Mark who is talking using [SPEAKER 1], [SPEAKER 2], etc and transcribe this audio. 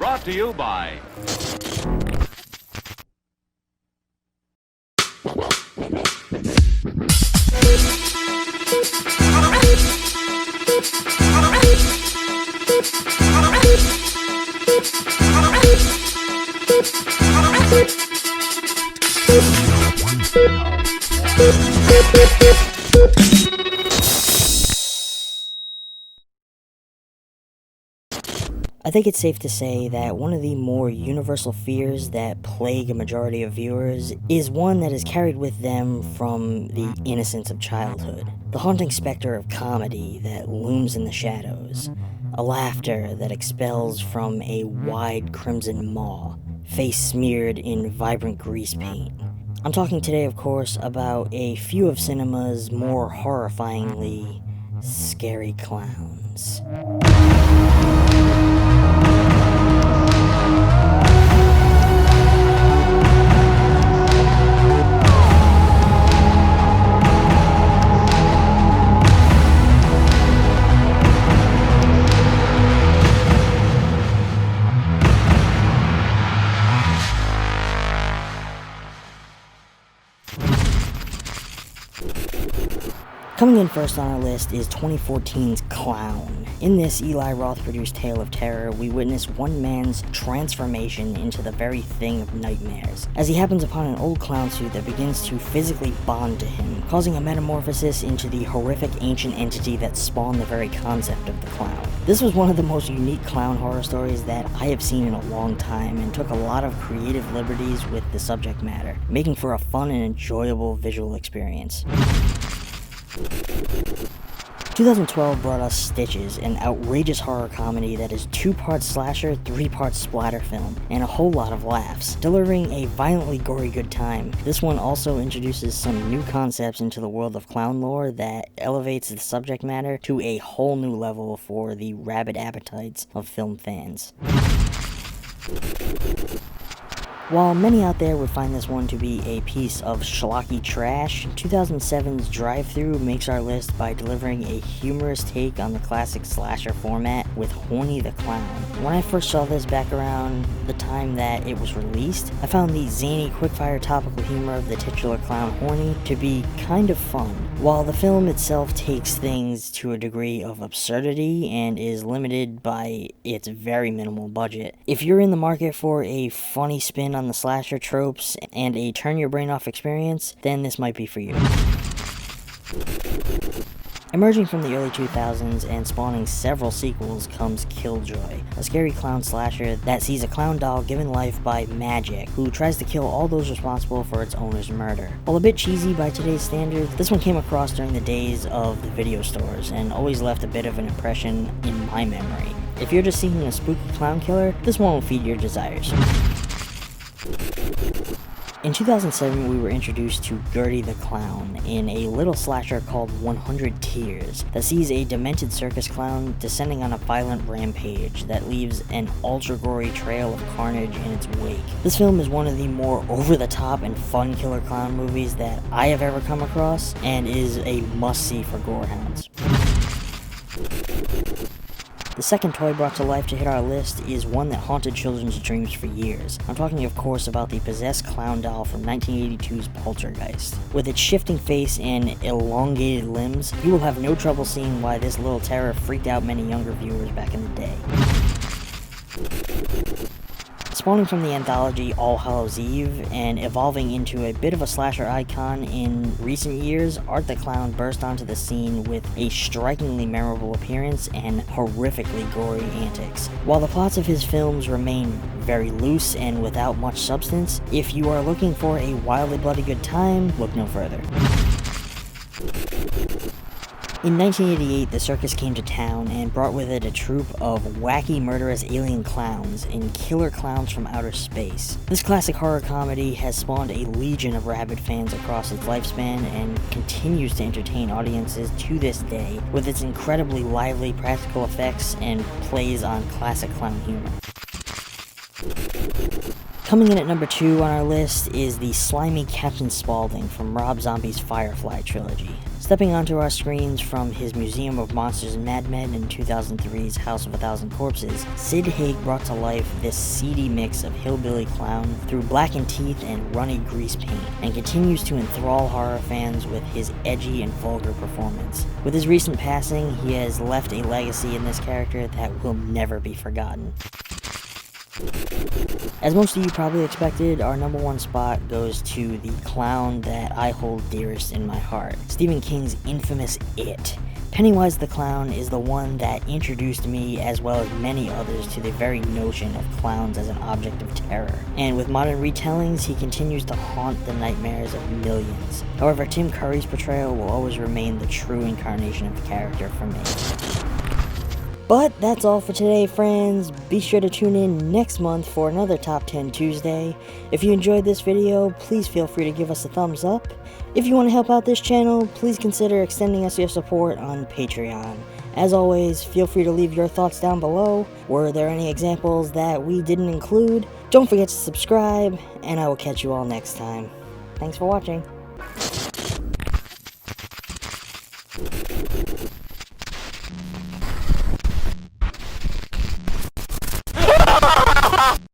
[SPEAKER 1] Brought to you by...
[SPEAKER 2] I think it's safe to say that one of the more universal fears that plague a majority of viewers is one that is carried with them from the innocence of childhood. The haunting specter of comedy that looms in the shadows. A laughter that expels from a wide crimson maw, face smeared in vibrant grease paint. I'm talking today, of course, about a few of cinema's more horrifyingly scary clowns. Coming in first on our list is 2014's Clown. In this Eli Roth-produced tale of terror, we witness one man's transformation into the very thing of nightmares, as he happens upon an old clown suit that begins to physically bond to him, causing a metamorphosis into the horrific ancient entity that spawned the very concept of the clown. This was one of the most unique clown horror stories that I have seen in a long time, and took a lot of creative liberties with the subject matter, making for a fun and enjoyable visual experience. 2012 brought us Stitches, an outrageous horror comedy that is 2-part slasher, 3-part splatter film, and a whole lot of laughs, delivering a violently gory good time. This one also introduces some new concepts into the world of clown lore that elevates the subject matter to a whole new level for the rabid appetites of film fans. While many out there would find this one to be a piece of schlocky trash, 2007's DriveThru makes our list by delivering a humorous take on the classic slasher format with Horny the Clown. When I first saw this back around the time that it was released, I found the zany, quickfire topical humor of the titular clown Horny to be kind of fun, while the film itself takes things to a degree of absurdity and is limited by its very minimal budget. If you're in the market for a funny spin on the slasher tropes and a turn your brain off experience, then this might be for you. Emerging from the early 2000s and spawning several sequels comes Killjoy, a scary clown slasher that sees a clown doll given life by magic, who tries to kill all those responsible for its owner's murder. While a bit cheesy by today's standards, this one came across during the days of the video stores and always left a bit of an impression in my memory. If you're just seeking a spooky clown killer, this one will feed your desires. In 2007, we were introduced to Gertie the Clown in a little slasher called 100 Tears that sees a demented circus clown descending on a violent rampage that leaves an ultra-gory trail of carnage in its wake. This film is one of the more over-the-top and fun killer clown movies that I have ever come across, and is a must-see for gorehounds. The second toy brought to life to hit our list is one that haunted children's dreams for years. I'm talking, of course, about the possessed clown doll from 1982's Poltergeist. With its shifting face and elongated limbs, you will have no trouble seeing why this little terror freaked out many younger viewers back in the day. Spawning from the anthology All Hallows Eve and evolving into a bit of a slasher icon in recent years, Art the Clown burst onto the scene with a strikingly memorable appearance and horrifically gory antics. While the plots of his films remain very loose and without much substance, if you are looking for a wildly bloody good time, look no further. In 1988, the Circus came to town and brought with it a troupe of wacky, murderous alien clowns and killer clowns from outer space. This classic horror comedy has spawned a legion of rabid fans across its lifespan and continues to entertain audiences to this day with its incredibly lively practical effects and plays on classic clown humor. Coming in at number 2 on our list is the Slimey Captain Spaulding from Rob Zombie's Firefly trilogy. Stepping onto our screens from his Museum of Monsters and Madmen in 2003's House of a Thousand Corpses, Sid Haig brought to life this seedy mix of hillbilly clown through blackened teeth and runny grease paint, and continues to enthrall horror fans with his edgy and vulgar performance. With his recent passing, he has left a legacy in this character that will never be forgotten. As most of you probably expected, our number one spot goes to the clown that I hold dearest in my heart, Stephen King's infamous It. Pennywise the Clown is the one that introduced me, as well as many others, to the very notion of clowns as an object of terror. And with modern retellings, he continues to haunt the nightmares of millions. However, Tim Curry's portrayal will always remain the true incarnation of the character for me. But that's all for today, friends. Be sure to tune in next month for another Top 10 Tuesday. If you enjoyed this video, please feel free to give us a thumbs up. If you want to help out this channel, please consider extending us your support on Patreon. As always, feel free to leave your thoughts down below. Were there any examples that we didn't include? Don't forget to subscribe, and I will catch you all next time. Thanks for watching.